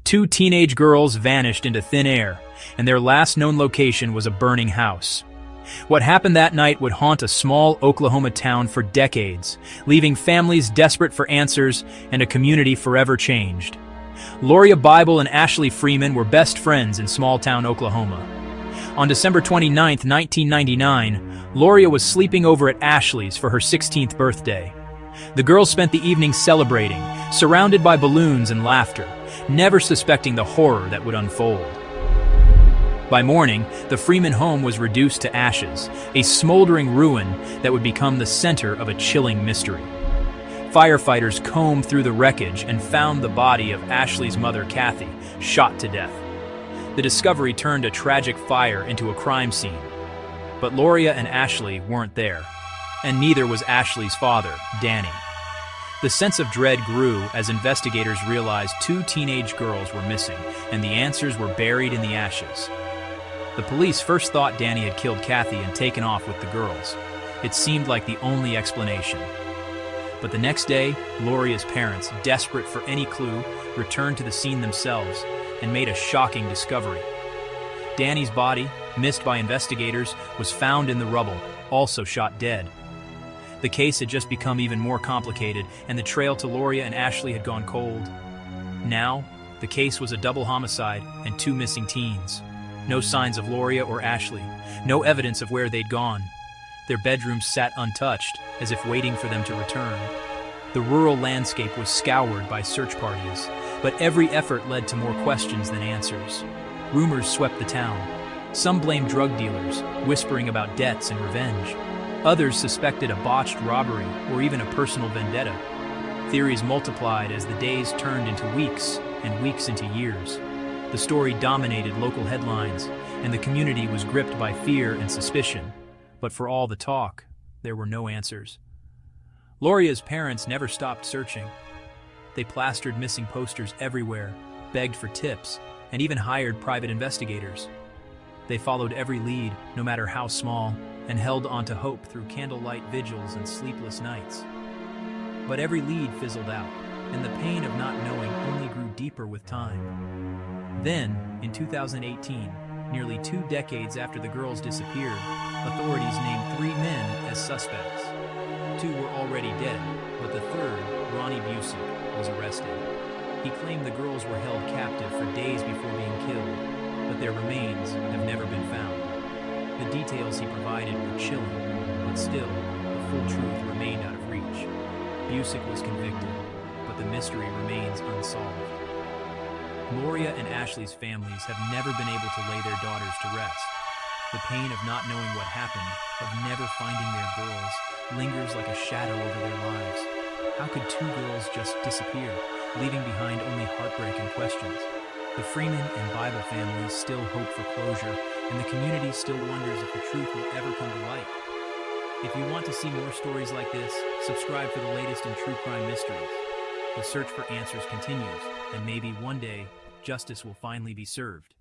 Two teenage girls vanished into thin air, and their last known location was a burning house. What happened that night would haunt a small Oklahoma town for decades, leaving families desperate for answers and a community forever changed. Loria Bible and Ashley Freeman were best friends in small-town Oklahoma. On December 29, 1999, Loria was sleeping over at Ashley's for her 16th birthday. The girls spent the evening celebrating, surrounded by balloons and laughter, never suspecting the horror that would unfold. By morning, the Freeman home was reduced to ashes, a smoldering ruin that would become the center of a chilling mystery. Firefighters combed through the wreckage and found the body of Ashley's mother, Kathy, shot to death. The discovery turned a tragic fire into a crime scene. But Loria and Ashley weren't there, and neither was Ashley's father, Danny. The sense of dread grew as investigators realized two teenage girls were missing, and the answers were buried in the ashes. The police first thought Danny had killed Kathy and taken off with the girls. It seemed like the only explanation. But the next day, Loria's parents, desperate for any clue, returned to the scene themselves and made a shocking discovery. Danny's body, missed by investigators, was found in the rubble, also shot dead. The case had just become even more complicated, and the trail to Loria and Ashley had gone cold. Now, the case was a double homicide and two missing teens. No signs of Loria or Ashley, no evidence of where they'd gone. Their bedrooms sat untouched, as if waiting for them to return. The rural landscape was scoured by search parties, but every effort led to more questions than answers. Rumors swept the town. Some blamed drug dealers, whispering about debts and revenge. Others suspected a botched robbery or even a personal vendetta. Theories multiplied as the days turned into weeks and weeks into years. The story dominated local headlines, and the community was gripped by fear and suspicion. But for all the talk, there were no answers. Loria's parents never stopped searching. They plastered missing posters everywhere, begged for tips, and even hired private investigators. They followed every lead, no matter how small, and held onto hope through candlelight vigils and sleepless nights. But every lead fizzled out, and the pain of not knowing only grew deeper with time. Then, in 2018, nearly 2 decades after the girls disappeared, authorities named 3 men as suspects. 2 were already dead, but the third, Ronnie Busick, was arrested. He claimed the girls were held captive for days before being killed, but their remains have never been found. The details he provided were chilling, but still, the full truth remained out of reach. Busick was convicted, but the mystery remains unsolved. Loria and Ashley's families have never been able to lay their daughters to rest. The pain of not knowing what happened, of never finding their girls, lingers like a shadow over their lives. How could 2 girls just disappear, leaving behind only heartbreak and questions? The Freeman and Bible families still hope for closure, and the community still wonders if the truth will ever come to light. If you want to see more stories like this, subscribe for the latest in true crime mysteries. The search for answers continues, and maybe one day, justice will finally be served.